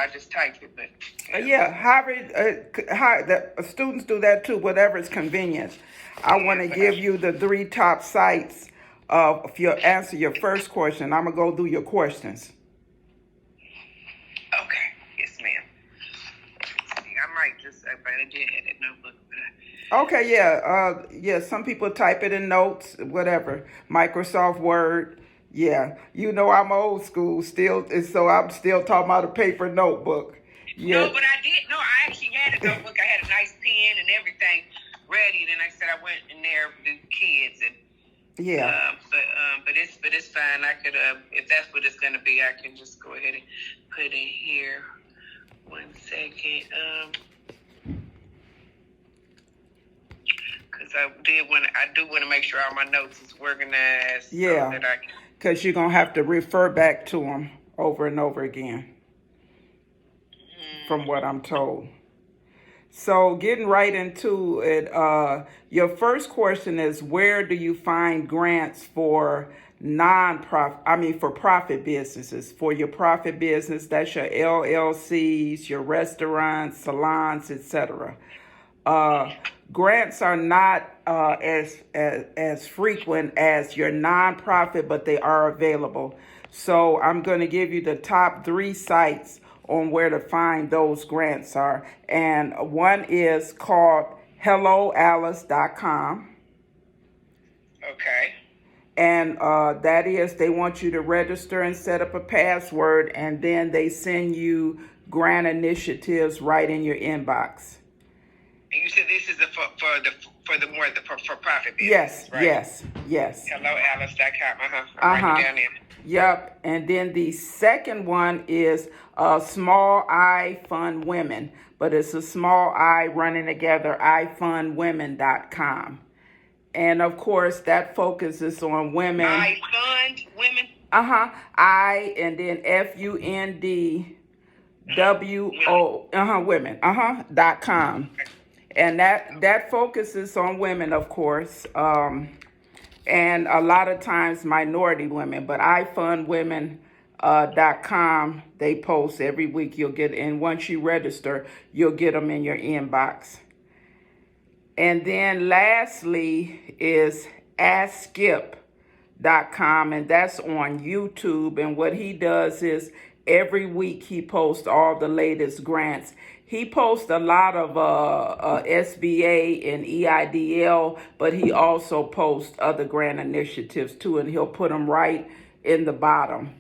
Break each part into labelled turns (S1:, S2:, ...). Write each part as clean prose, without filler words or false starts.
S1: I just typed it, but
S2: yeah, students do that too, whatever is convenient. I want to give you the 3 top sites if you answer your first question. I'm going to go through your questions.
S1: okay, yes, ma'am. I might just, but I did have that notebook.
S2: Okay, yeah, some people type it in notes, whatever. Microsoft Word, yeah. I'm old school still, and so I'm still talking about a paper notebook. Yeah.
S1: No, but I did. No, I actually had a notebook. I had a nice pen and everything ready. And then I said I went in there with the kids, and
S2: yeah.
S1: but it's fine. I could if that's what it's gonna be, I can just go ahead and put it in here. 1 second. Because I do want to make sure all my notes is organized.
S2: Yeah.
S1: So that I can.
S2: Because you're gonna have to refer back to them over and over again, from what I'm told. So getting right into it, your first question is, where do you find grants for for profit businesses? For your profit business, that's your LLCs, your restaurants, salons, etc. Grants are not as frequent as your nonprofit, but they are available. So I'm going to give you the top 3 sites on where to find those grants are. And one is called helloalice.com.
S1: Okay.
S2: And that is, they want you to register and set up a password, and then they send you grant initiatives right in your inbox.
S1: And you said this is for profit business,
S2: yes,
S1: right?
S2: Yes.
S1: HelloAlice.com. I'm writing down there.
S2: Yep. And then the second one is Small I Fund Women, but it's a small I running together, ifundwomen.com. And of course, that focuses on women.
S1: I fund women?
S2: I and then FUNDWO, women, and that focuses on women, of course, and a lot of times minority women. But ifundwomen.com, they post every week. You'll get, and once you register, you'll get them in your inbox. And then lastly is AskSkip.com, and that's on YouTube. And what he does is every week he posts all the latest grants. He posts a lot of SBA and EIDL, but he also posts other grant initiatives too, and he'll put them right in the bottom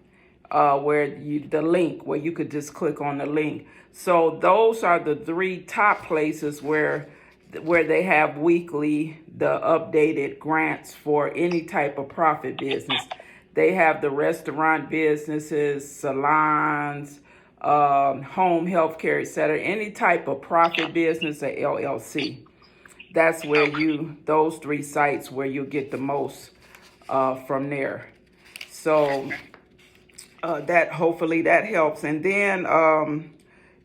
S2: the link where you could just click on the link. So those are the 3 top places where they have weekly the updated grants for any type of profit business. They have the restaurant businesses, salons, home health care, etc. Any type of profit business or LLC. That's where those 3 sites where you get the most from there. So that hopefully that helps. And then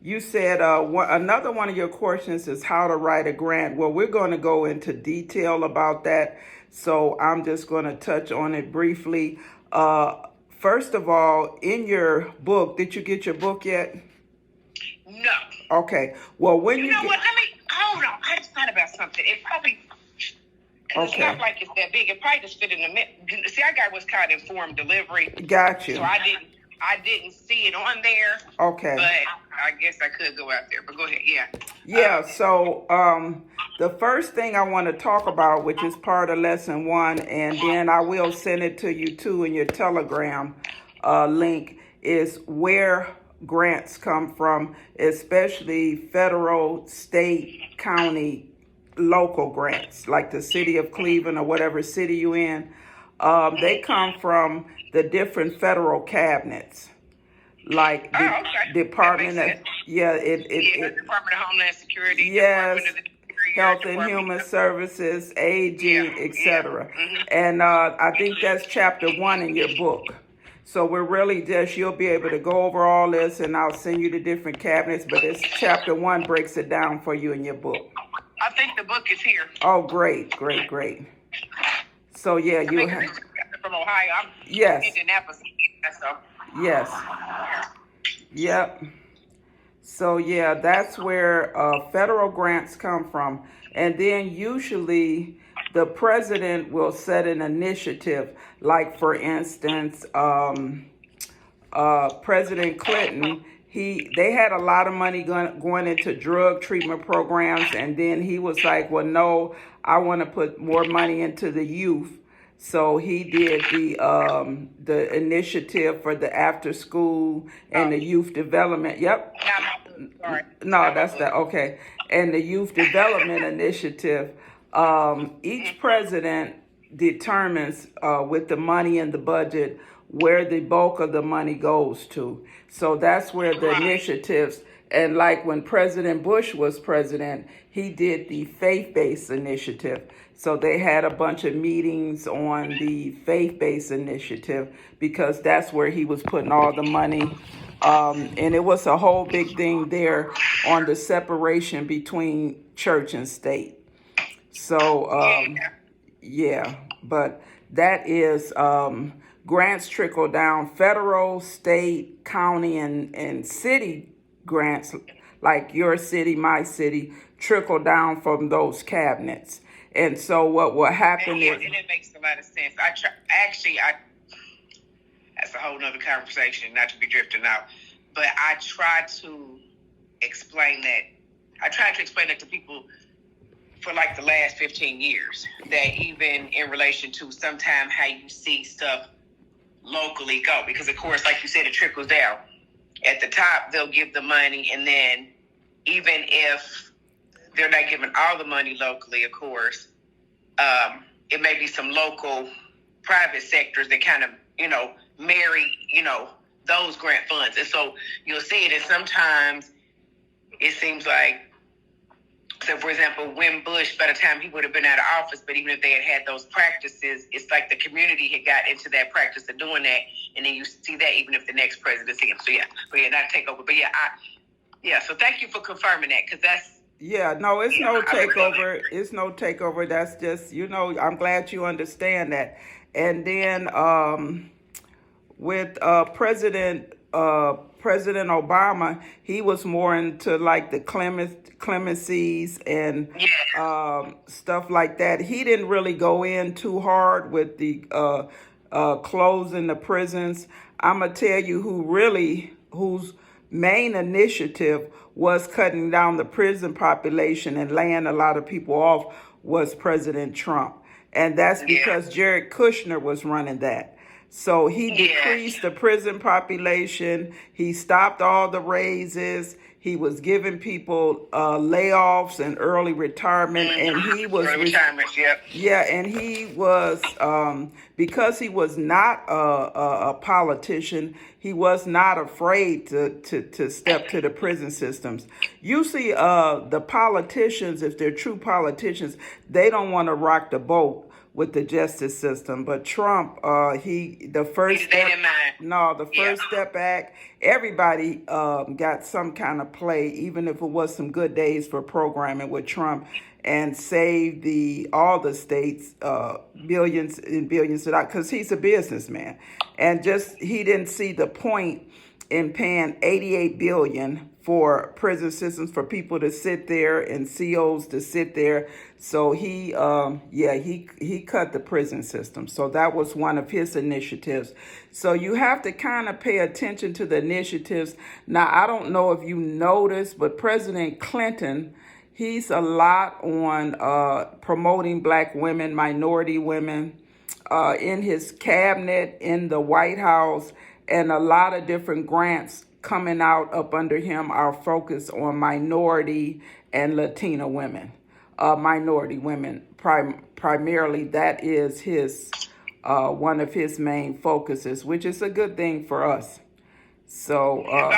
S2: you said another one of your questions is how to write a grant. Well, we're going to go into detail about that, so I'm just going to touch on it briefly. First of all, in your book, did you get your book yet?
S1: No.
S2: Okay. Well, when
S1: you know what? Let me hold on. I just thought about something. It probably. Okay. It's not like it's that big. It probably just fit in the middle. See, I got what's called informed delivery.
S2: Got you.
S1: So I didn't see it on there.
S2: Okay.
S1: But I guess I could go out there. But go ahead. Yeah.
S2: Yeah. So the first thing I want to talk about, which is part of lesson 1, and then I will send it to you too in your Telegram link, is where grants come from, especially federal, state, county, local grants, like the city of Cleveland or whatever city you're in. They come from the different federal cabinets, like the Department of
S1: Department of Homeland Security,
S2: yes,
S1: Department of the
S2: Health and Human Services, aging, etc. And I think that's chapter 1 in your book. So we're really you'll be able to go over all this, and I'll send you the different cabinets, but it's chapter 1 breaks it down for you in your book.
S1: I think the book is here.
S2: Oh, great. So yeah, you have
S1: from Ohio. I'm
S2: yes.
S1: Indianapolis. So.
S2: Yes. Yep. So yeah, that's where federal grants come from. And then usually the president will set an initiative, like for instance, President Clinton, they had a lot of money going into drug treatment programs, and then he was like, "Well, no, I want to put more money into the youth." So he did the initiative for the after school and the youth development. Yep.
S1: Sorry.
S2: No, that's the okay. And the youth development initiative. Each president determines with the money in the budget where the bulk of the money goes to. So that's where the initiatives, and like when President Bush was president, he did the faith-based initiative. So they had a bunch of meetings on the faith-based initiative because that's where he was putting all the money. And it was a whole big thing there on the separation between church and state. So, yeah, but that is grants trickle down, federal, state, county, and city grants, like your city, my city, trickle down from those cabinets. And so what will happen is...
S1: And it makes a lot of sense. That's a whole nother conversation, not to be drifting out. But I try to explain that to people for like the last 15 years, that even in relation to sometimes how you see stuff locally go, because of course, like you said, it trickles down. At the top, they'll give the money, and then even if they're not giving all the money locally, of course, it may be some local private sectors that kind of, marry, those grant funds. And so you'll see it, and sometimes it seems like, so for example, when Bush, by the time he would have been out of office, but even if they had those practices, it's like the community had got into that practice of doing that, and then you see that even if the next presidency. So not take over, but so thank you for confirming that, because that's...
S2: Yeah, no, it's no takeover. It's no takeover. That's just, I'm glad you understand that. And then with President Obama, he was more into like the clemencies and stuff like that. He didn't really go in too hard with the closing the prisons. I'm gonna tell you whose main initiative was cutting down the prison population and laying a lot of people off was President Trump. And that's because Jared Kushner was running that. So he decreased the prison population. He stopped all the raises. He was giving people layoffs and early retirement, and he was and he was because he was not a politician. He was not afraid to step to the prison systems. Usually, the politicians, if they're true politicians, they don't want to rock the boat with the justice system. But Trump, the First Step Act, everybody got some kind of play, even if it was some good days for programming with Trump, and saved all the states billions and billions of dollars, because he's a businessman. And he didn't see the point in paying $88 billion for prison systems for people to sit there and COs to sit there. So he cut the prison system. So that was one of his initiatives. So you have to kind of pay attention to the initiatives. Now, I don't know if you noticed, but President Clinton, he's a lot on promoting black women, minority women, in his cabinet, in the White House, and a lot of different grants coming out up under him are focused on minority and Latina women. Minority women, primarily, that is his one of his main focuses, which is a good thing for us. So
S1: you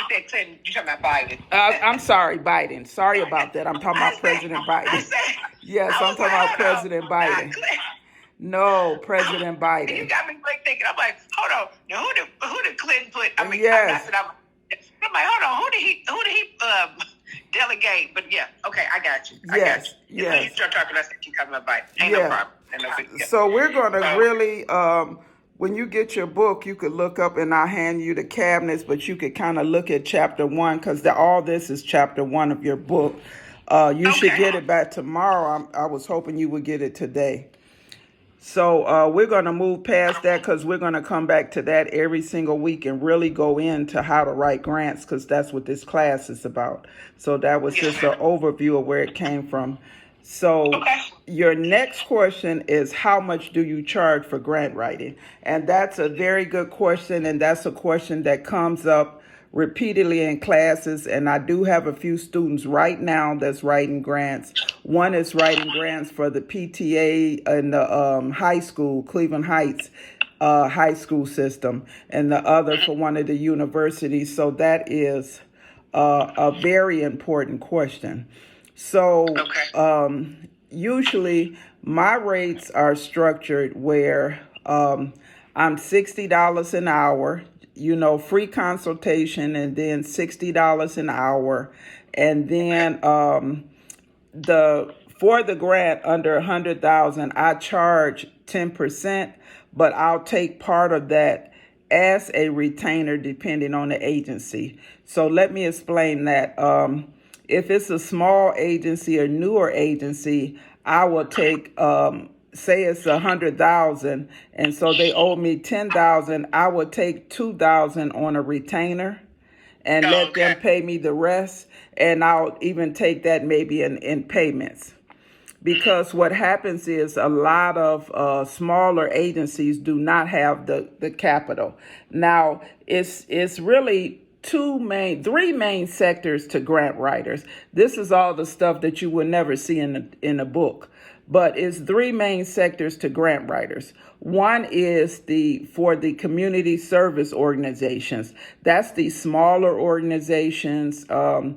S1: said Clinton, you're talking about Biden.
S2: I'm sorry, Biden. Sorry about that. I'm talking about President Biden. Yes, I'm talking about President Biden. No, President Biden.
S1: You got me thinking. I'm like, hold on. Now, who did Clinton put? I mean,
S2: yes.
S1: I'm like, hold on. Who did he delegate? But yeah, okay, I got you.
S2: Yes.
S1: You start talking, I said you talking about Biden. Ain't no problem.
S2: So we're going to really when you get your book, you could look up, and I'll hand you the cabinets, but you could kind of look at chapter one, because all this is chapter one of your book. You should get it back tomorrow. I was hoping you would get it today. So we're going to move past that, because we're going to come back to that every single week and really go into how to write grants, because that's what this class is about. So that was just an overview of where it came from. So your next question is, how much do you charge for grant writing? And that's a very good question, and that's a question that comes up repeatedly in classes. And I do have a few students right now that's writing grants. One is writing grants for the PTA in the high school, Cleveland Heights high school system, and the other for one of the universities. So that is a very important question. So usually my rates are structured where I'm $60 an hour, free consultation, and then $60 an hour. And then for the grant under 100,000, I charge 10%, but I'll take part of that as a retainer depending on the agency. So let me explain that. If it's a small agency or newer agency, I will take, say it's 100,000, and so they owe me 10,000. I would take 2,000 on a retainer and let them pay me the rest, and I'll even take that maybe in payments. Because what happens is a lot of smaller agencies do not have the capital. Now, it's really three main sectors to grant writers. This is all the stuff that you will never see in a book, but it's three main sectors to grant writers. One is for the community service organizations. That's the smaller organizations. A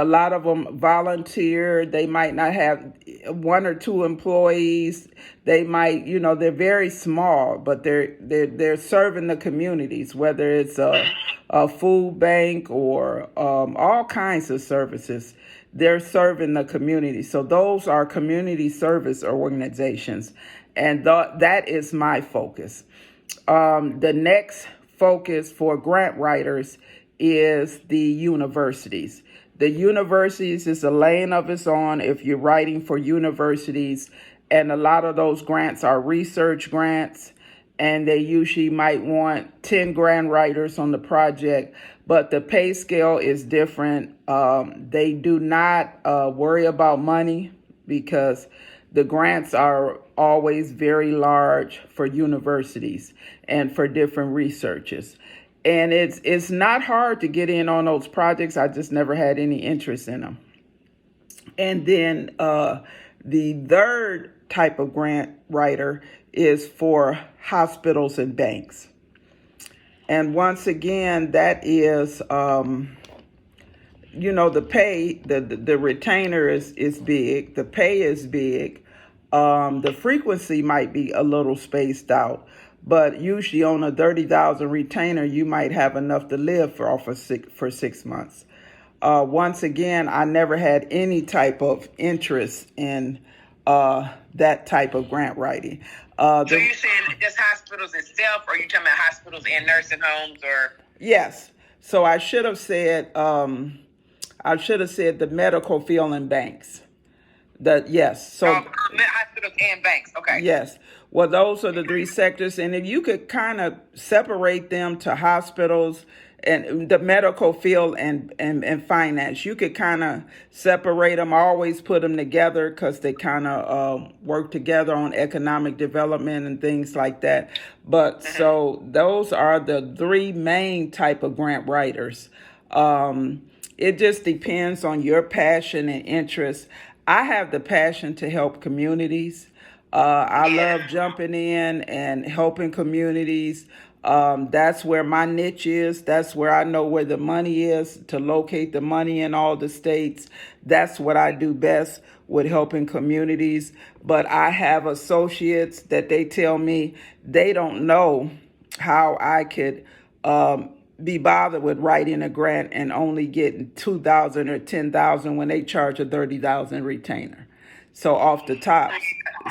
S2: lot of them volunteer. They might not have one or two employees. They might, they're very small, but they're serving the communities, whether it's a food bank or all kinds of services. They're serving the community. So those are community service organizations. And that is my focus. The next focus for grant writers is the universities. The universities is a lane of its own if you're writing for universities. And a lot of those grants are research grants. And they usually might want 10 grant writers on the project, but the pay scale is different. They do not worry about money because the grants are always very large for universities and for different researchers. And it's not hard to get in on those projects. I just never had any interest in them. And then the third type of grant writer is for hospitals and banks. And once again, that is, the pay, the retainer is big, the pay is big. The frequency might be a little spaced out, but usually on a 30,000 retainer, you might have enough to live for 6 months. Once again, I never had any type of interest in that type of grant writing.
S1: So you're saying just hospitals itself, or are you talking about hospitals and nursing homes, or?
S2: Yes. So I should have said the medical field and banks. Yes. So
S1: hospitals and banks. Okay.
S2: Yes. Well, those are the three sectors, and if you could kind of separate them to hospitals and the medical field and finance, you could kind of separate them. I always put them together because they kind of work together on economic development and things like that. But so those are the three main type of grant writers. It just depends on your passion and interest. I have the passion to help communities. I love jumping in and helping communities. That's where my niche is. That's where I know where the money is, to locate the money in all the states. That's what I do best, with helping communities. But I have associates that they tell me they don't know how I could be bothered with writing a grant and only getting 2,000 or 10,000 when they charge a 30,000 retainer. So off the top,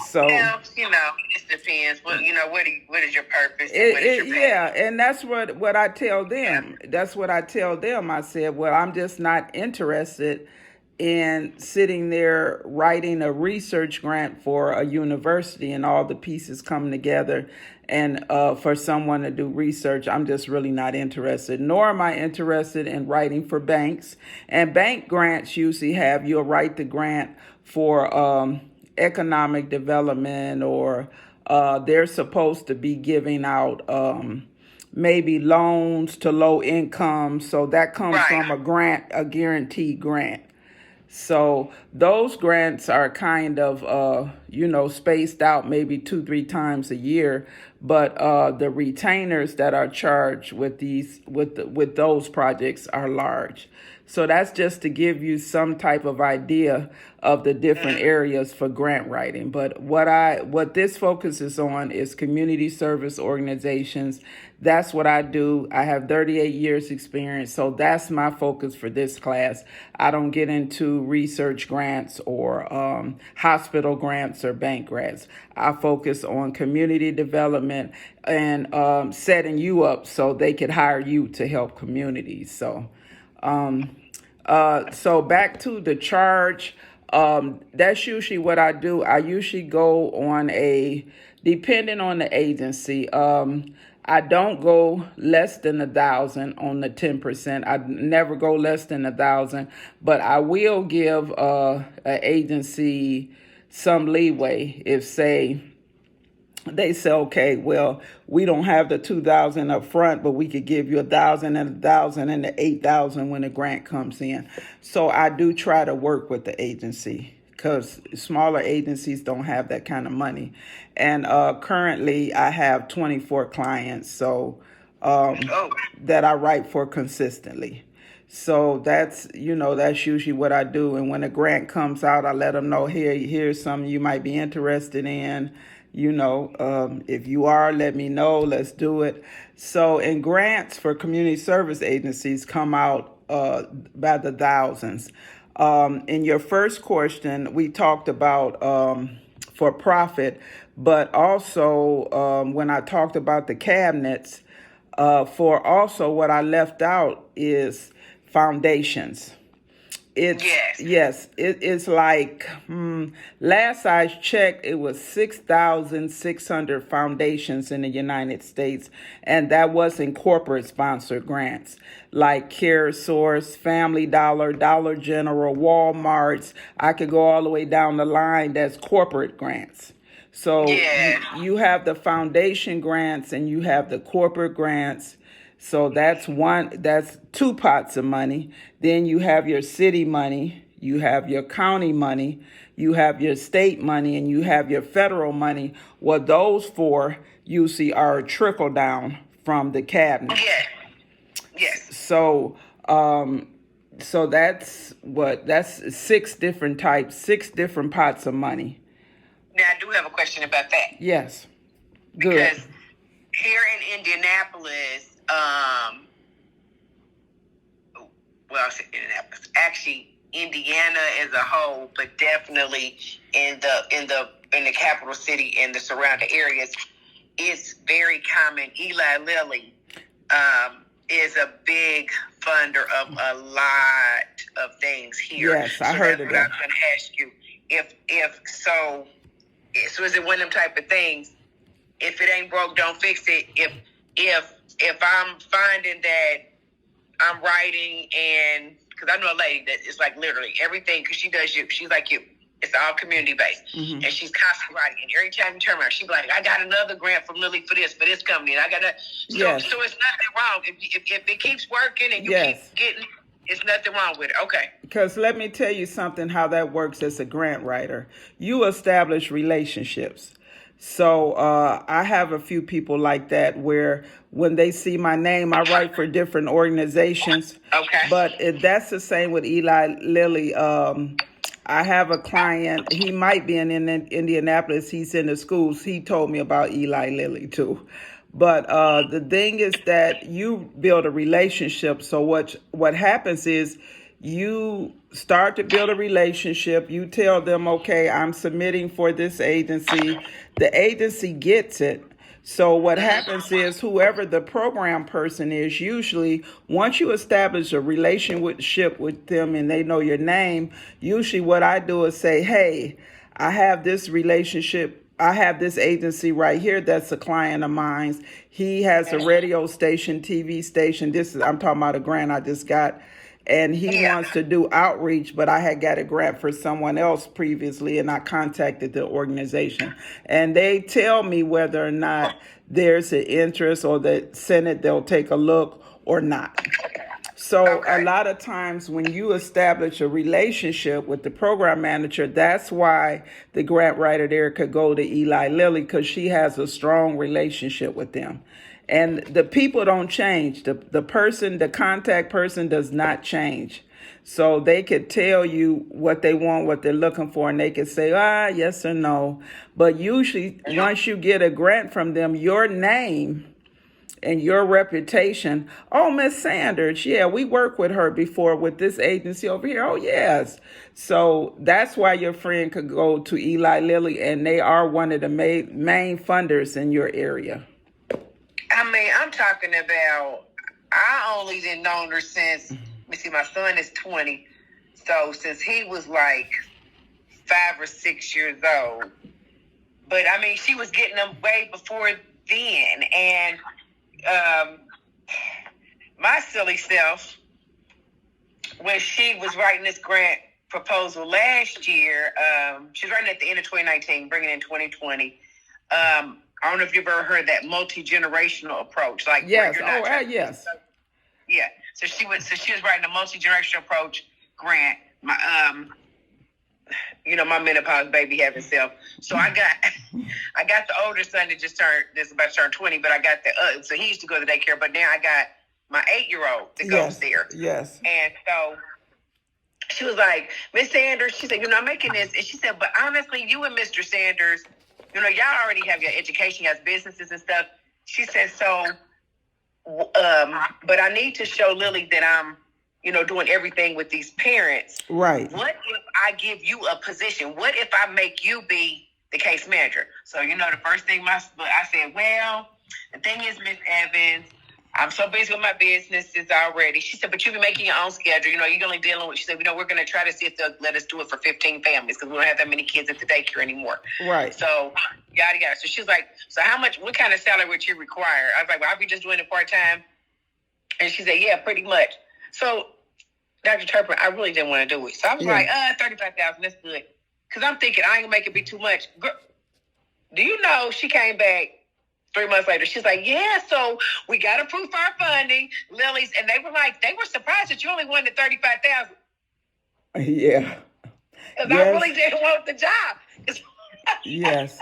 S2: So
S1: Well, it depends. What is your purpose and what is your
S2: yeah,
S1: passion?
S2: and that's what I tell
S1: Yeah.
S2: them. That's what I tell them. I said, well, I'm just not interested in sitting there writing a research grant for a university and all the pieces come together and for someone to do research. I'm just really not interested. Nor am I interested in writing for banks. And bank grants usually have, you'll write the grant for economic development, or they're supposed to be giving out maybe loans to low income. So that comes
S1: Right.
S2: from a grant, a guaranteed grant. So those grants are kind of, spaced out maybe 2-3 times a year. But the retainers that are charged with with those projects are large. So that's just to give you some type of idea of the different areas for grant writing. But what this focuses on is community service organizations. That's what I do. I have 38 years experience, so that's my focus for this class. I don't get into research grants or hospital grants or bank grants. I focus on community development and setting you up so they could hire you to help communities. So back to the charge. That's usually what I do. I usually go on depending on the agency. I don't go less than 1,000 on the 10%. I never go less than 1,000, but I will give an agency some leeway if, say, they say, okay, well, we don't have the 2,000 up front, but we could give you 1,000 and 1,000 and the 8,000 when the grant comes in. So I do try to work with the agency because smaller agencies don't have that kind of money. And currently I have 24 clients, that I write for consistently. So that's usually what I do. And when a grant comes out, I let them know, here's something you might be interested in. If you are, let me know. Let's do it. So, and grants for community service agencies come out by the thousands. In your first question, we talked about for profit, but also when I talked about the cabinets, for also what I left out is foundations. It's like last I checked, it was 6,600 foundations in the United States, and that wasn't corporate sponsored grants like Care Source, Family Dollar, Dollar General, Walmart's. I could go all the way down the line. That's corporate grants. So you have the foundation grants and you have the corporate grants. So that's two pots of money. Then you have your city money, you have your county money, you have your state money, and you have your federal money. What those four you see are a trickle down from the cabinet.
S1: Yes.
S2: So that's six different pots of money.
S1: Now I do have a question about that.
S2: Yes. Good.
S1: Because here in Indianapolis, I say Indianapolis, actually Indiana as a whole, but definitely in the capital city and the surrounding areas, it's very common. Eli Lilly is a big funder of a lot of things here.
S2: Yes, I heard of that.
S1: I was going to ask you if so. So is it one of them type of things? If it ain't broke, don't fix it. If I'm finding that I'm writing, and because I know a lady that is like literally everything, because she's like you. It's all community based, and she's constantly writing. And every time you turn around, she's like, "I got another grant from Lily for this company, and I got a." So it's nothing wrong if it keeps working and you keep getting. It's nothing wrong with it. Okay.
S2: Because let me tell you something, how that works as a grant writer. You establish relationships. So I have a few people like that where when they see my name, I write for different organizations.
S1: Okay.
S2: But that's the same with Eli Lilly. I have a client, he might be in Indianapolis, he's in the schools. He told me about Eli Lilly too. But the thing is that you build a relationship. So what happens is you start to build a relationship. You tell them, okay, I'm submitting for this agency. The agency gets it. So what happens is whoever the program person is, usually once you establish a relationship with them and they know your name, usually what I do is say, hey, I have this relationship. I have this agency right here that's a client of mine. He has a radio station, TV station. I'm talking about a grant I just got. And he wants to do outreach, but I had got a grant for someone else previously, and I contacted the organization. And they tell me whether or not there's an interest or the Senate, they'll take a look or not. So a lot of times when you establish a relationship with the program manager, that's why the grant writer there could go to Eli Lilly, because she has a strong relationship with them. And the people don't change. The contact person does not change. So they could tell you what they want, what they're looking for, and they could say, yes or no. But usually once you get a grant from them, your name and your reputation. Oh, Miss Sanders, yeah, we worked with her before with this agency over here. Oh, yes. So that's why your friend could go to Eli Lilly, and they are one of the main funders in your area.
S1: I mean, I'm talking about, I only didn't know her since, let me see, my son is 20. So since he was like 5 or 6 years old. But I mean, she was getting them way before then. And my silly self, when she was writing this grant proposal last year, she was writing at the end of 2019, bringing in 2020. I don't know if you've ever heard that multi-generational approach. Like,
S2: yes,
S1: yes. Yeah. So she was writing a multi-generational approach grant. My menopause baby having self. So I got the older son that that's about to turn 20, but I got so he used to go to daycare, but now I got my 8-year-old that goes there.
S2: Yes.
S1: And so she was like, Miss Sanders, she said, I'm making this. And she said, but honestly, you and Mr. Sanders, y'all already have your education, you have businesses and stuff. She said, so, but I need to show Lily that I'm, doing everything with these parents.
S2: Right.
S1: What if I give you a position? What if I make you be the case manager? So, the first thing I said, well, the thing is, Miss Evans, I'm so busy with my businesses already. She said, but you be making your own schedule. You're only dealing with, she said, we're going to try to see if they'll let us do it for 15 families because we don't have that many kids at the daycare anymore.
S2: Right.
S1: So, yada, yada. So she was like, so what kind of salary would you require? I was like, well, I'll be just doing it part-time. And she said, yeah, pretty much. So, Dr. Turpin, I really didn't want to do it. So I was like, $35,000, that's good. Because I'm thinking, I ain't going to make it be too much. Girl, do you know she came back 3 months later? She's like, yeah, so we got approved for our funding, Lily's. And they were surprised that you only wanted $35,000.
S2: Yeah.
S1: Because I really didn't want the job.
S2: Yes.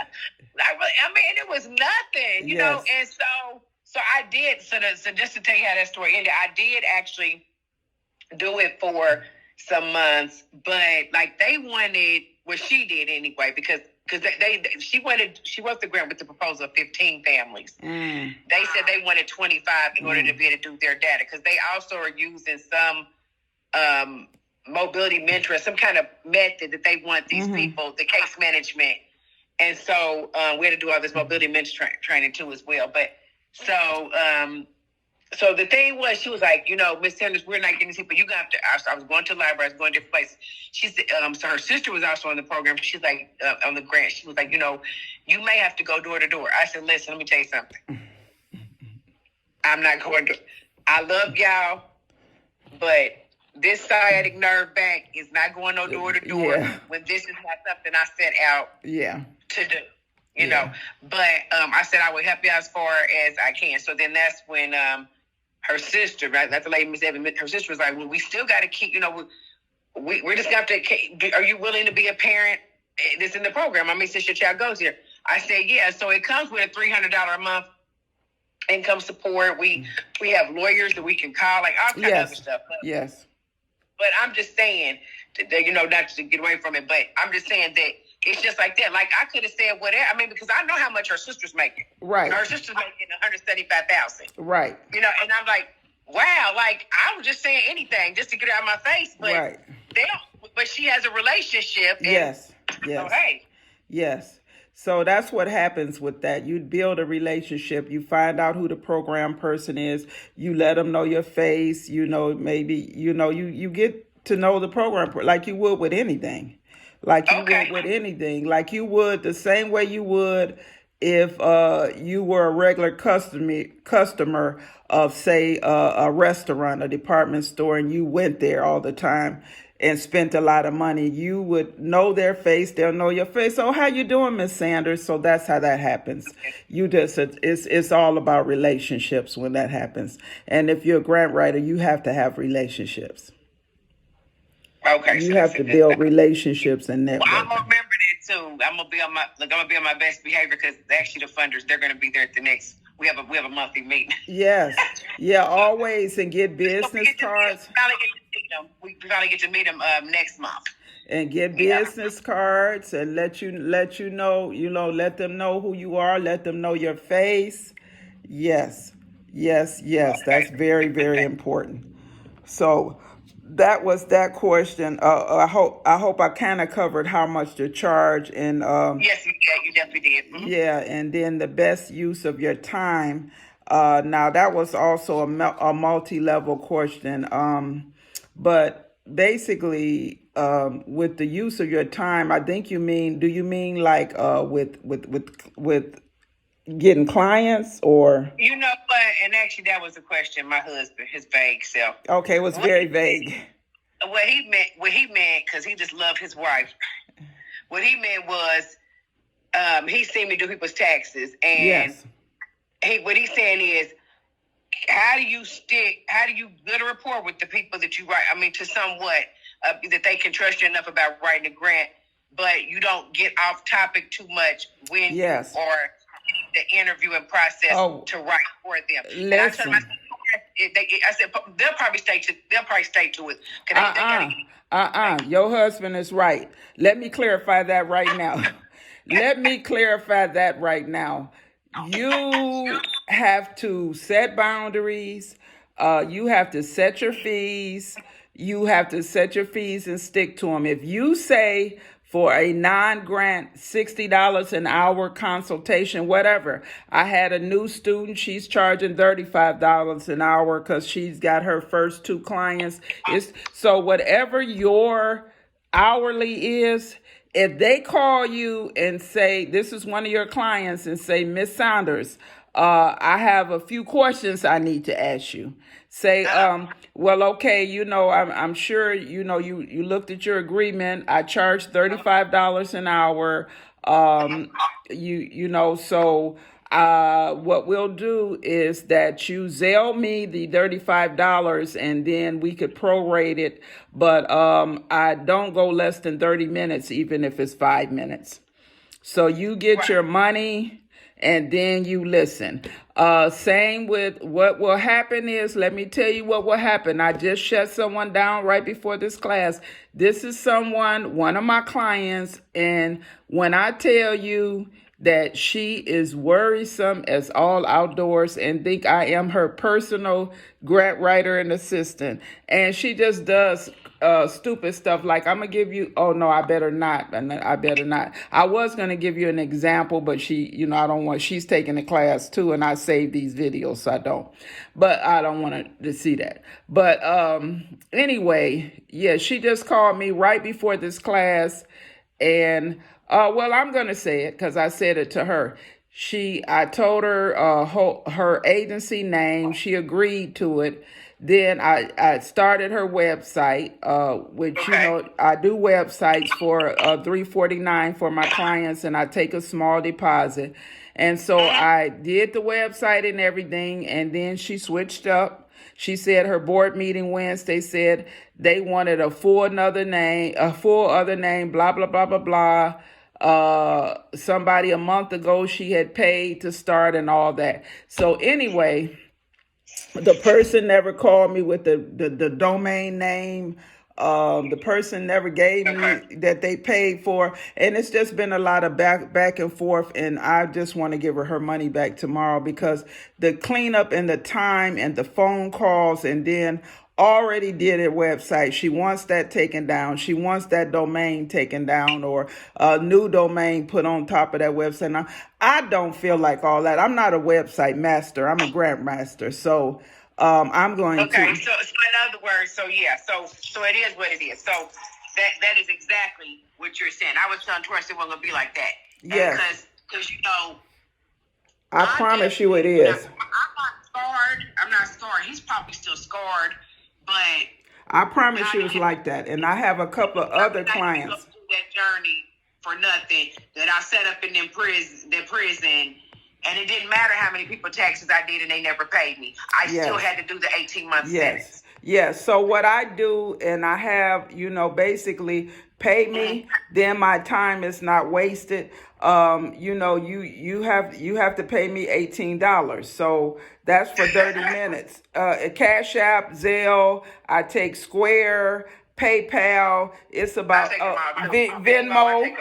S1: It was nothing, you know. And so I did. So just to tell you how that story ended, I did actually do it for some months, but like they wanted, well, she did anyway, because she wrote the grant with the proposal of 15 families. They said they wanted 25 in order to be able to do their data, because they also are using some mobility mentor, some kind of method that they want these people, the case management. And so we had to do all this mobility mentor training too as well. But so the thing was, she was like, Miss Sanders, we're not getting these people. You got to. I was going to the library. I was going to different places. She said, so her sister was also on the program. She's like, on the grant. She was like, you may have to go door to door. I said, listen, let me tell you something. I'm not going to. I love y'all, but this sciatic nerve back is not going no door to door when this is not something I set out to do. You know, but I said I would help you as far as I can. So then that's when her sister, right? That's the lady, Miss Evans. Her sister was like, "Well, we still got to keep. We're just going to have to. Are you willing to be a parent? This in the program. I mean, since your child goes here." I said, "Yeah." So it comes with a $300 a month income support. We have lawyers that we can call, like all kinds of other stuff. But I'm just saying, not to get away from it, but I'm just saying that. It's just like that. Like, I could have said whatever. I mean, because I know how much her sister's making.
S2: Right.
S1: Her sister's making $175,000.
S2: Right.
S1: And I'm like, wow, like I was just saying anything just to get it out of my face, but
S2: Right.
S1: but she has a relationship, and
S2: Yes.
S1: so
S2: Yes.
S1: hey,
S2: Yes. So that's what happens with that. You build a relationship. You find out who the program person is. You let them know your face. Maybe, you get to know the program like you would with anything. Like you
S1: okay,
S2: would with anything. Like you would the same way you would if you were a regular customer of, say, a restaurant, a department store, and you went there all the time and spent a lot of money. You would know their face, they'll know your face. So how you doing, Miss Sanders? So that's how that happens. It's all about relationships when that happens. And if you're a grant writer, you have to have relationships.
S1: okay,
S2: You
S1: so
S2: have
S1: that's a
S2: to
S1: good
S2: build
S1: thing.
S2: relationships and
S1: Well, I'm
S2: network.
S1: gonna remember that too. I'm gonna be on my best behavior because actually the funders they're gonna be there at the next. We have a monthly meeting.
S2: Yes. Yeah, always. And get
S1: So
S2: business cards.
S1: we finally get to meet them next month.
S2: And get
S1: Yeah.
S2: business cards and let you know, let them know who you are, let them know your face. Yes. Yes, yes.
S1: Okay.
S2: That's very, very important. So that was that question. I hope I kind of covered how much to charge and
S1: Yes, you definitely did. Mm-hmm.
S2: yeah, and then the best use of your time. Now that was also a multi-level question. But basically, with the use of your time, I think do you mean like with getting clients or?
S1: You know what? And actually, that was a question. My husband, his vague self.
S2: Okay, it was
S1: What
S2: very vague.
S1: what he meant, because he just loved his wife. What he meant was, he seen me do people's taxes, and
S2: Yes.
S1: what he's saying is, how do you build a rapport with the people that you write? I mean, to somewhat that they can trust you enough about writing a grant, but you don't get off topic too much when
S2: Yes.
S1: you are the interviewing process
S2: Oh,
S1: to write for them. And I told him,
S2: listen.
S1: I said they'll probably stay to it because they gotta.
S2: Your husband is right. Let me clarify that right now. Let me clarify that right now. You have to set boundaries. You have to set your fees. You have to set your fees and stick to them. If you say for a non-grant $60 an hour consultation, whatever. I had a new student, she's charging $35 an hour because she's got her first two clients. So whatever your hourly is, if they call you and say, this is one of your clients, and say, Miss Saunders, I have a few questions I need to ask you. Say, well, okay, I'm sure, you looked at your agreement. I charge $35 an hour. So what we'll do is that you Zelle me the $35 and then we could prorate it. But I don't go less than 30 minutes, even if it's 5 minutes. So you get your money and then you listen. Same with what will happen is, let me tell you what will happen. I just shut someone down right before this class. This is one of my clients, and when I tell you that she is worrisome as all outdoors and think I am her personal grant writer and assistant, and she just does stupid stuff like, I'm gonna give you, oh no, I better not. I was gonna give you an example, but she's taking the class too, and I save these videos, so I don't want to see that. But anyway, yeah, she just called me right before this class, and well, I'm gonna say it because I said it to her. I told her her agency name. She agreed to it. Then I started her website, which I do websites for $349 for my clients, and I take a small deposit. And so I did the website and everything, and then she switched up. She said her board meeting Wednesday said they wanted a full other name, blah blah blah blah blah. Somebody a month ago she had paid to start and all that. So anyway, the person never called me with the domain name The person never gave me that they paid for, and it's just been a lot of back and forth. And I just want to give her money back tomorrow because the cleanup and the time and the phone calls, and then already did a website. She wants that taken down. She wants that domain taken down or a new domain put on top of that website. Now, I don't feel like all that. I'm not a website master. I'm a grant master. So I'm going to.
S1: Okay. So in other words, so it is what it is. So that is exactly what you're saying. I was telling Tori it wasn't gonna be like that.
S2: Yes.
S1: Because
S2: I promise you it is.
S1: I'm not scarred. I'm not scarred. He's probably still scarred. But
S2: I promise you it's like that. And I have a couple of other clients.
S1: Go through that journey for nothing that I set up in prison, and it didn't matter how many people taxes I did and they never paid me. I still had to do the 18 months sentence.
S2: Yes. So what I do, and I have, basically pay me, then my time is not wasted. You have to pay me $18. So that's for 30 minutes. Cash App, Zelle, I take Square, PayPal. It's about Venmo.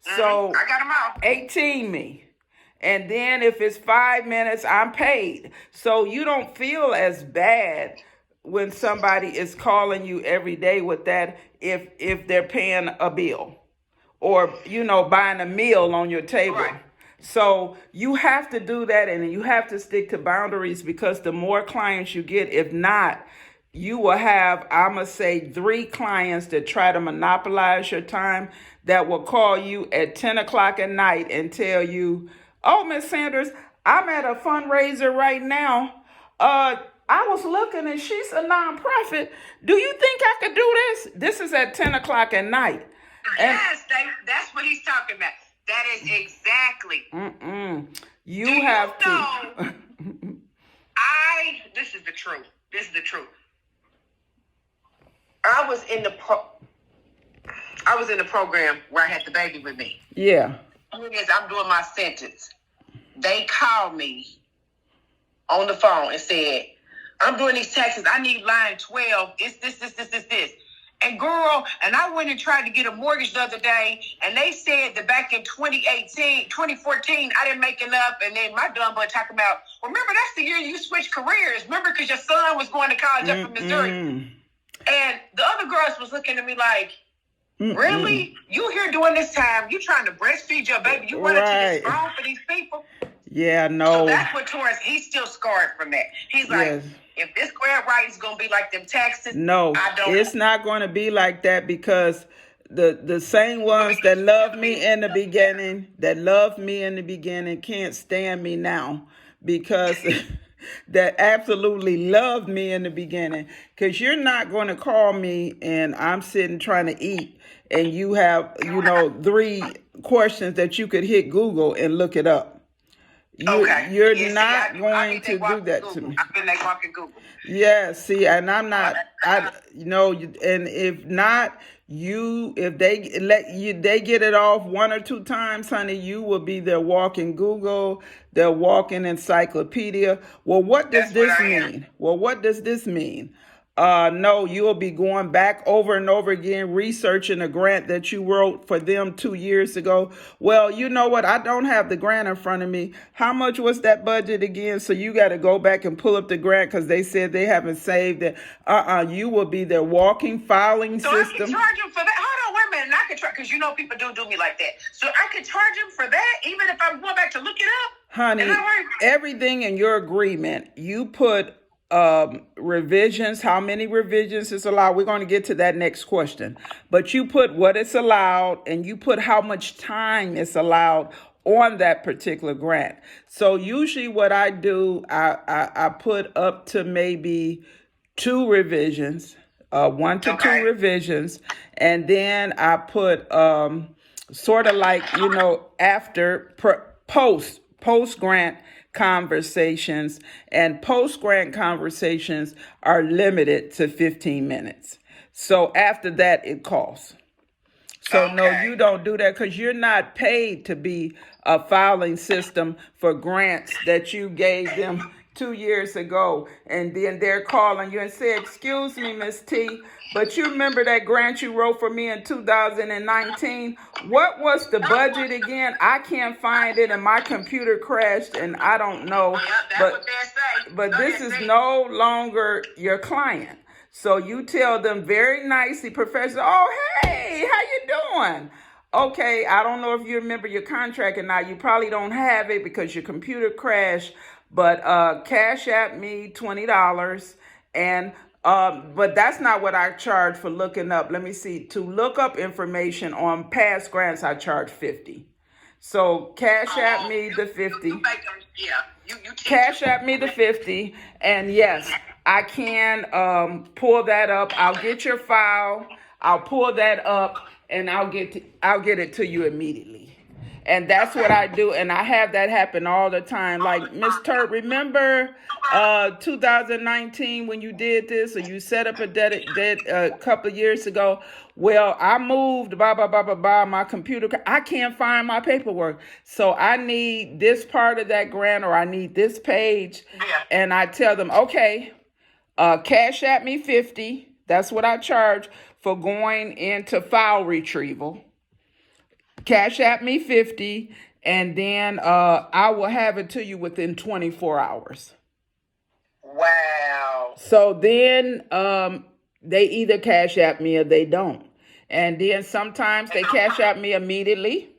S2: So
S1: I got them out.
S2: 18 me. And then if it's 5 minutes, I'm paid. So you don't feel as bad when somebody is calling you every day with that if they're paying a bill or, buying a meal on your table.
S1: Right.
S2: So you have to do that, and you have to stick to boundaries because the more clients you get, if not, you will have, I'm going to say, 3 clients that try to monopolize your time that will call you at 10 o'clock at night and tell you, oh, Miss Sanders, I'm at a fundraiser right now. I was looking and she's a nonprofit. Do you think I could do this? This is at 10 o'clock at night.
S1: Yes, that's what he's talking about. That is exactly.
S2: You have to.
S1: This is the truth. I was in the program where I had the baby with me.
S2: Yeah.
S1: I'm doing my sentence. They called me on the phone and said, I'm doing these taxes. I need line 12. It's this. And girl, I went and tried to get a mortgage the other day, and they said that back in 2014, I didn't make enough. And then my dumb butt talking about, remember, that's the year you switched careers. Remember, because your son was going to college up in Missouri. And the other girls was looking at me like, really? You here doing this time? You trying to breastfeed your baby? You running to this phone for these people?
S2: Yeah, no.
S1: So that's what Torrance, he's still scarred from that. He's like, if this grant writing's going to be like them taxes,
S2: no, it's not going to be like that because the same ones that loved me in the beginning, can't stand me now because that absolutely loved me in the beginning, because you're not going to call me and I'm sitting trying to eat and you have, 3 questions that you could hit Google and look it up. You're not going to do that to me.
S1: I've been like walking Google.
S2: Yeah, see, and I'm not, and if not, if they let you, they get it off 1 or 2 times, honey, you will be their walking Google, their walking encyclopedia. Well, what does this mean? No, you'll be going back over and over again, researching a grant that you wrote for them 2 years ago. Well, you know what? I don't have the grant in front of me. How much was that budget again? So you got to go back and pull up the grant because they said they haven't saved it. You will be their walking filing system.
S1: So I can charge them for that? Hold on, wait a minute. And I can charge, because people do me like that. So I can charge them for that even if I'm going back to look it up?
S2: Honey, everything in your agreement, you put revisions, how many revisions is allowed. We're going to get to that next question, but you put what is allowed and you put how much time is allowed on that particular grant. So usually what I do, I put up to maybe 2 revisions, 1 to 2 revisions, and then I put sort of like, after post grant conversations, and post-grant conversations are limited to 15 minutes. So after that, it costs. So no, you don't do that because you're not paid to be a filing system for grants that you gave them 2 years ago, and then they're calling you and say, "Excuse me, Miss T, but you remember that grant you wrote for me in 2019? What was the budget again? I can't find it, and my computer crashed, and I don't know."
S1: Yep, that's
S2: But
S1: what they say.
S2: but
S1: Go
S2: this
S1: ahead,
S2: is
S1: say.
S2: no longer your client. So you tell them very nicely, professional, "Oh, hey, how you doing? Okay, I don't know if you remember your contract or not. You probably don't have it because your computer crashed, but cash at me $20. And but that's not what I charge for looking up. Let me see. To look up information on past grants, I charge $50. So cash at me the 50.
S1: You make them, yeah. You teach
S2: Cash
S1: them.
S2: at me the 50. And yes, I can pull that up. I'll get your file. I'll pull that up, and I'll get it to you immediately. And that's what I do, and I have that happen all the time. Like, Miss Turk, remember 2019 when you did this, or you set up a debt a couple of years ago? Well, I moved, blah, blah, blah, blah, blah, my computer, I can't find my paperwork. So I need this part of that grant, or I need this page.
S1: Yeah.
S2: And I tell them, okay, cash at me 50. That's what I charge for going into file retrieval. Cash at me 50, and then I will have it to you within 24 hours.
S1: Wow.
S2: So then they either cash at me or they don't. And then sometimes they cash at me immediately.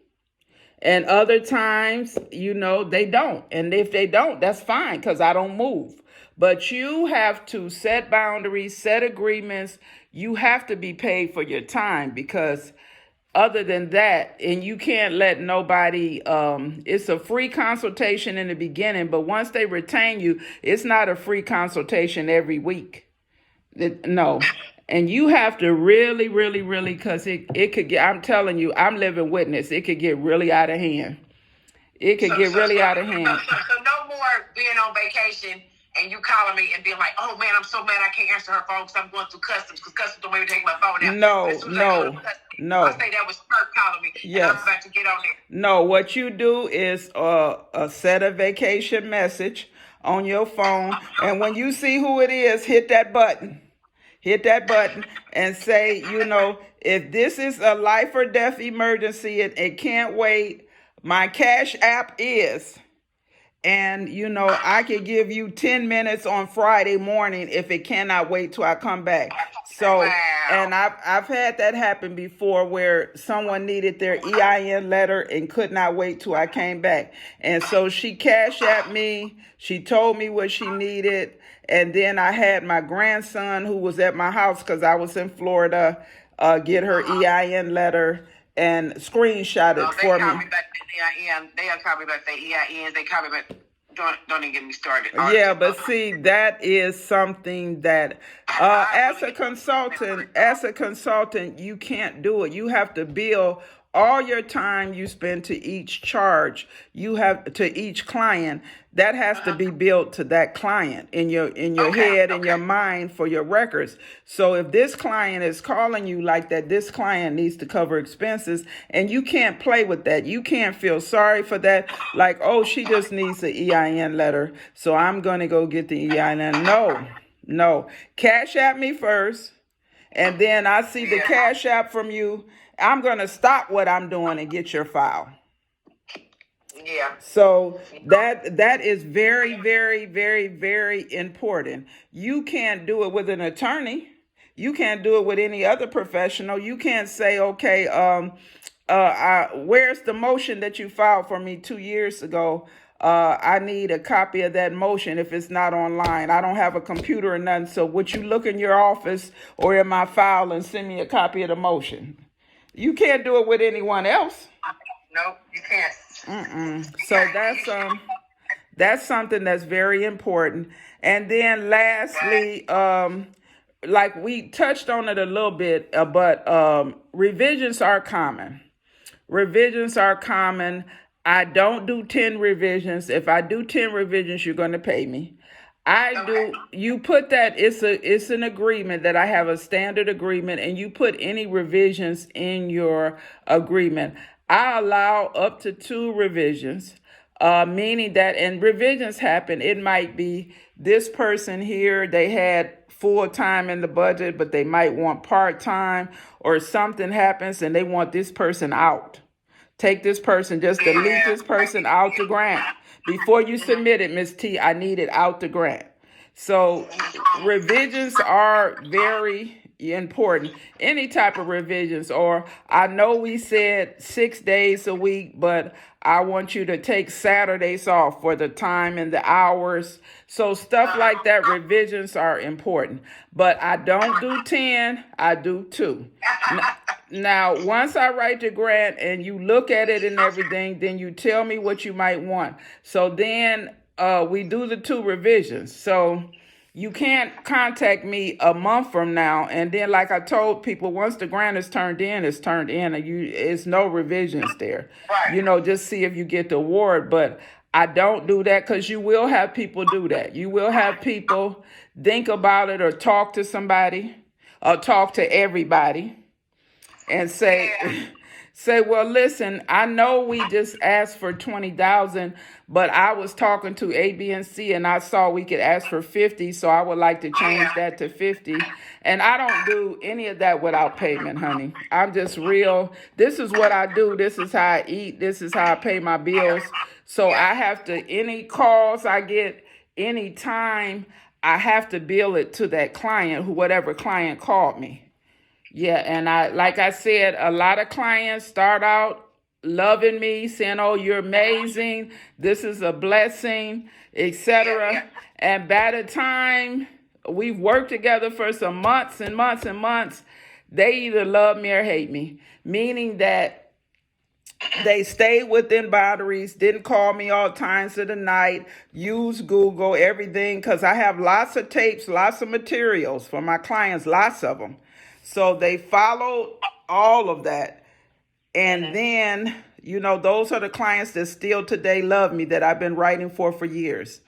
S2: And other times, they don't. And if they don't, that's fine, because I don't move. But you have to set boundaries, set agreements. You have to be paid for your time, because other than that, and you can't let nobody, it's a free consultation in the beginning, but once they retain you, it's not a free consultation every week. No. And you have to really, really, really, because it could get, I'm telling you, I'm living witness, it could get really out of hand. It could get really out of hand.
S1: So no more being on vacation and you calling me and being like, "Oh man, I'm so mad I can't answer her phone because I'm going through customs because customs don't want me to take my phone out."
S2: No.
S1: I say that was Kirk calling me.
S2: Yes.
S1: And I'm about to get on there.
S2: No, what you do is set a vacation message on your phone, and when you see who it is, hit that button. Hit that button and say, if this is a life or death emergency and it can't wait, my Cash App is. And, I could give you 10 minutes on Friday morning if it cannot wait till I come back. So,
S1: Wow.
S2: and I've had that happen before where someone needed their EIN letter and could not wait till I came back. And so she cashed at me. She told me what she needed. And then I had my grandson, who was at my house because I was in Florida, get her EIN letter and screenshot it for me.
S1: They call me about the EIN. They'll call me about the EINs. They call me about. Don't even get me started.
S2: Yeah, but see, that is something that as a consultant, you can't do it. You have to bill all your time you spend to each charge. You have to each client. That has to be billed to that client in your head, in your mind, for your records. So if this client is calling you like that, this client needs to cover expenses, and you can't play with that. You can't feel sorry for that. Like, oh, she just needs the EIN letter, so I'm going to go get the EIN. No. Cash at me first, and then I see the Cash App from you. I'm going to stop what I'm doing and get your file.
S1: Yeah.
S2: So that is very, very, very, very important. You can't do it with an attorney. You can't do it with any other professional. You can't say, okay, where's the motion that you filed for me 2 years ago? I need a copy of that motion if it's not online. I don't have a computer or nothing. So would you look in your office or in my file and send me a copy of the motion? You can't do it with anyone else.
S1: No, you can't.
S2: So that's something that's very important. And then lastly, like we touched on it a little bit, but revisions are common. I don't do 10 revisions. If I do 10 revisions, you're going to pay me. You put that, it's an agreement that I have a standard agreement, and you put any revisions in your agreement. I allow up to 2 revisions. meaning that, and revisions happen. It might be this person here, they had full time in the budget, but they might want part time, or something happens and they want this person out. Take this person, just delete this person out the grant. Before you submit it, Miss T, I need it out the grant. So revisions are very important. Any type of revisions, or I know we said 6 days a week, but I want you to take Saturdays off for the time and the hours. So stuff like that, revisions are important. But I don't do 10, I do 2. Now, once I write the grant and you look at it and everything, then you tell me what you might want. So then we do the 2 revisions. So you can't contact me a month from now. And then, like I told people, once the grant is turned in, it's turned in. And it's no revisions there.
S1: Right.
S2: Just see if you get the award. But I don't do that, because you will have people do that. You will have people think about it or talk to somebody or talk to everybody and say, well, listen, I know we just asked for 20,000, but I was talking to A, B, and C, and I saw we could ask for 50, so I would like to change that to 50. And I don't do any of that without payment, honey. I'm just real. This is what I do. This is how I eat. This is how I pay my bills. So I have to, any calls I get, any time, I have to bill it to that client, whatever client called me. Yeah, and like I said, a lot of clients start out loving me, saying, "Oh, you're amazing. This is a blessing," etc. And by the time we've worked together for some months and months and months, they either love me or hate me, meaning that they stayed within boundaries, didn't call me all times of the night, use Google, everything, because I have lots of tapes, lots of materials for my clients, lots of them. So they followed all of that. And then, those are the clients that still today love me, that I've been writing for years.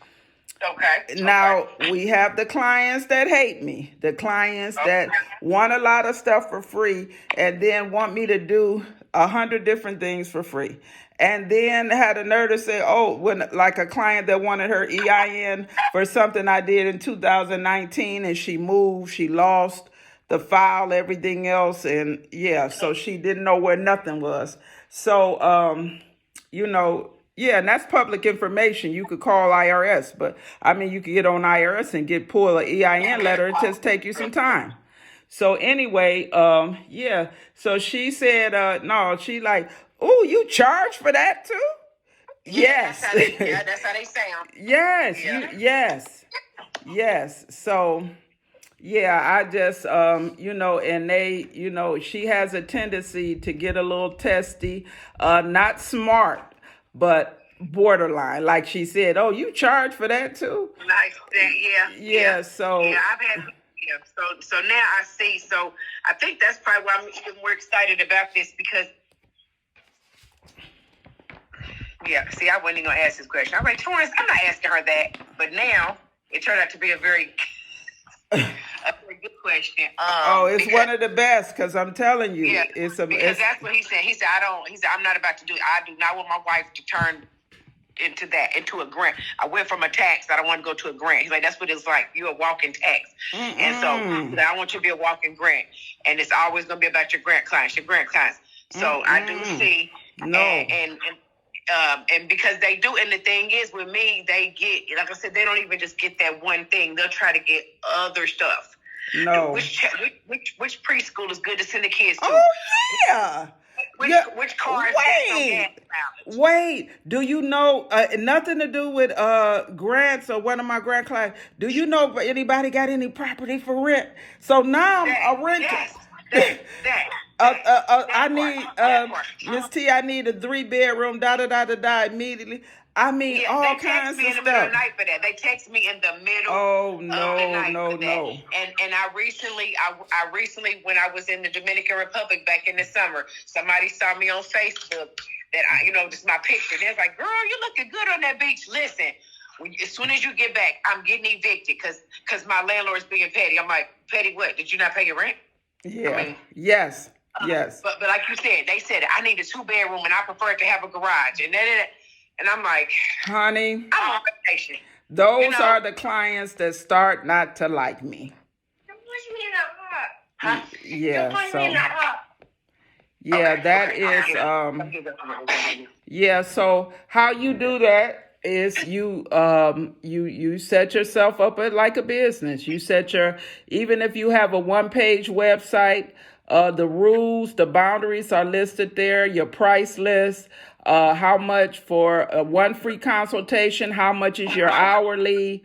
S1: Okay.
S2: Now, we have the clients that hate me, the clients that want a lot of stuff for free and then want me to do 100 different things for free. And then had a nerve to say, when like a client that wanted her EIN for something I did in 2019, and she moved, she lost the file, everything else. And so she didn't know where nothing was. So, and that's public information. You could call IRS, but you could get on IRS and pull an EIN letter. It just take you some time. So anyway, so she said, no, she like, oh, you charge for that too? Yes.
S1: That's how they sound.
S2: Yes. Yes. So, I just, and they, she has a tendency to get a little testy, not smart, but borderline. Like she said, oh, you charge for that too?
S1: Nice. Yeah.
S2: So.
S1: Yeah, I've had. Yeah. So now I see. So I think that's probably why I'm even more excited about this, because. Yeah. See, I wasn't even gonna ask this question. I'm like, Torrance, I'm not asking her that, but now it turned out to be a very good question.
S2: It's one of the best, because I'm telling you,
S1: because that's what he said. He said, I'm not about to do it. I do not want my wife to turn into a grant. I went from a tax. I don't want to go to a grant. He's like, that's what it's like. You're a walking tax. And so I want you to be a walking grant. And it's always going to be about your grant clients. So I do see.
S2: No.
S1: And because they do, and the thing is with me, they get, like I said, they don't even just get that one thing. They'll try to get other stuff.
S2: No.
S1: Which preschool is good to send the kids to?
S2: Oh, yeah.
S1: Which cars?
S2: Wait. Do you know, nothing to do with grants or one of my grant clients, do you know if anybody got any property for rent? So now I'm a renter.
S1: Yes,
S2: I need, Miss T, I need a 3-bedroom, immediately. All kinds of stuff. They text me in the middle of the night for that. They text me in the middle of the night for that. And I recently, when I was in the Dominican Republic back in the summer, somebody saw me on Facebook that just my picture. They're like, girl, you looking good on that beach. Listen, as soon as you get back, I'm getting evicted because my landlord's being petty. I'm like, petty what? Did you not pay your rent? Yeah. Yes.
S1: But like you said, they said I need a 2-bedroom and I prefer to have a garage. And And I'm like,
S2: honey,
S1: I'm on vacation.
S2: those are the clients that start not to like me.
S1: Push me in the hot. Huh?
S2: Yeah,
S1: Push
S2: so
S1: me in the hot.
S2: yeah,
S1: Okay,
S2: that
S1: okay.
S2: is yeah, so how you do that is you set yourself up like a business. You set your, even if you have a one-page website, the rules, the boundaries are listed there, your price list, how much for one free consultation, how much is your hourly,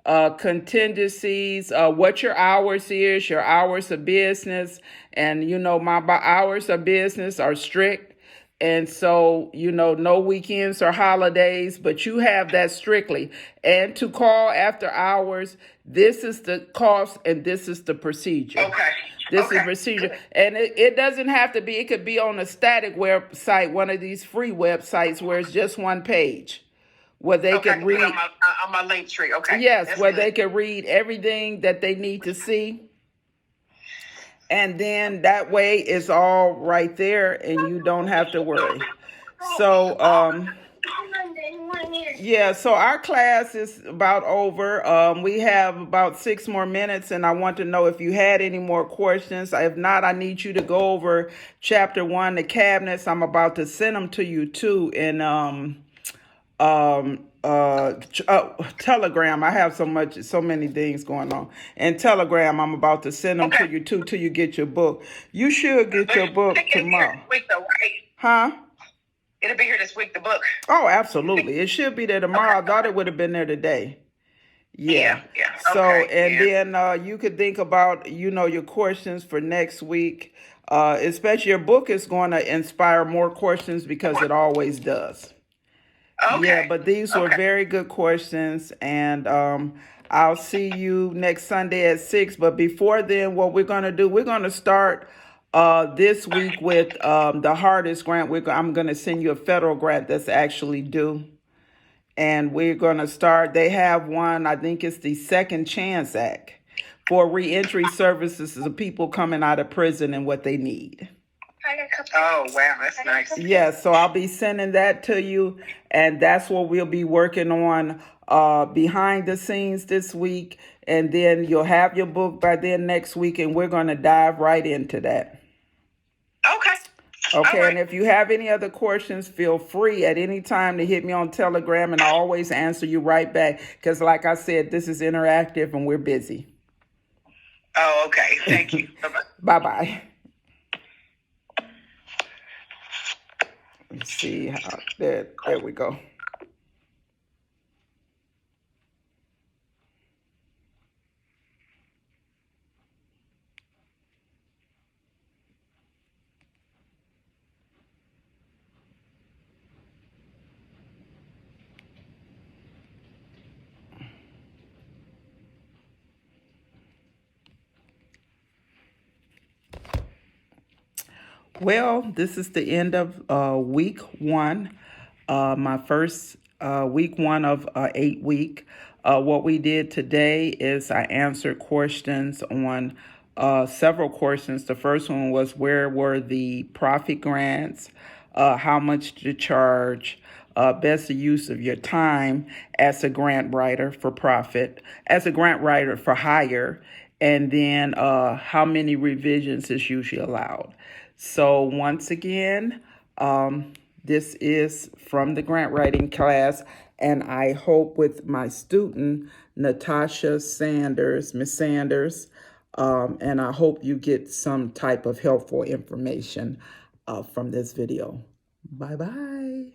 S2: contingencies, what your hours is, your hours of business. And, my hours of business are strict. And so, no weekends or holidays, but you have that strictly. And to call after hours, this is the cost and this is the procedure.
S1: Okay.
S2: This is procedure. And it doesn't have to be, it could be on a static website, one of these free websites where it's just one page, where they can read.
S1: On my link tree. Okay.
S2: Yes,
S1: That's
S2: where
S1: good.
S2: they can read everything that they need to see. And then that way it's all right there and you don't have to worry. So, yeah, so our class is about over. We have about 6 more minutes, and I want to know if you had any more questions. If not, I need you to go over chapter 1, the cabinets. I'm about to send them to you too in Telegram. I have so many things going on. And Telegram, I'm about to send them to you too till you get your book. You should get your book tomorrow.
S1: This week though, right?
S2: Huh?
S1: It'll be here this week, the book.
S2: Oh, absolutely. It should be there tomorrow. I thought it would have been there today. Yeah. So, and then you could think about, your questions for next week. Especially your book is going to inspire more questions because it always does.
S1: Okay.
S2: Yeah, but these were very good questions, and I'll see you next Sunday at 6. But before then, what we're going to do, we're going to start this week with the hardest grant. I'm going to send you a federal grant that's actually due, and we're going to start. They have one, I think it's the Second Chance Act for reentry services of people coming out of prison and what they need.
S1: Oh, wow, that's nice.
S2: Yeah, so I'll be sending that to you, and that's what we'll be working on behind the scenes this week, and then you'll have your book by then next week, and we're going to dive right into that. Okay, and if you have any other questions, feel free at any time to hit me on Telegram, and I always answer you right back, because like I said, this is interactive, and we're busy.
S1: Oh, okay. Thank you. Bye-bye.
S2: Bye-bye. Let's see how there we go. Well, this is the end of week 1, my first week 1 of 8 week. What we did today is I answered questions on several questions. The first one was, where were the profit grants, how much to charge, best use of your time as a grant writer for profit, as a grant writer for hire, and then how many revisions is usually allowed. So once again, this is from the grant writing class, and I hope with my student, Natasha Sanders, Miss Sanders, and I hope you get some type of helpful information from this video. Bye-bye.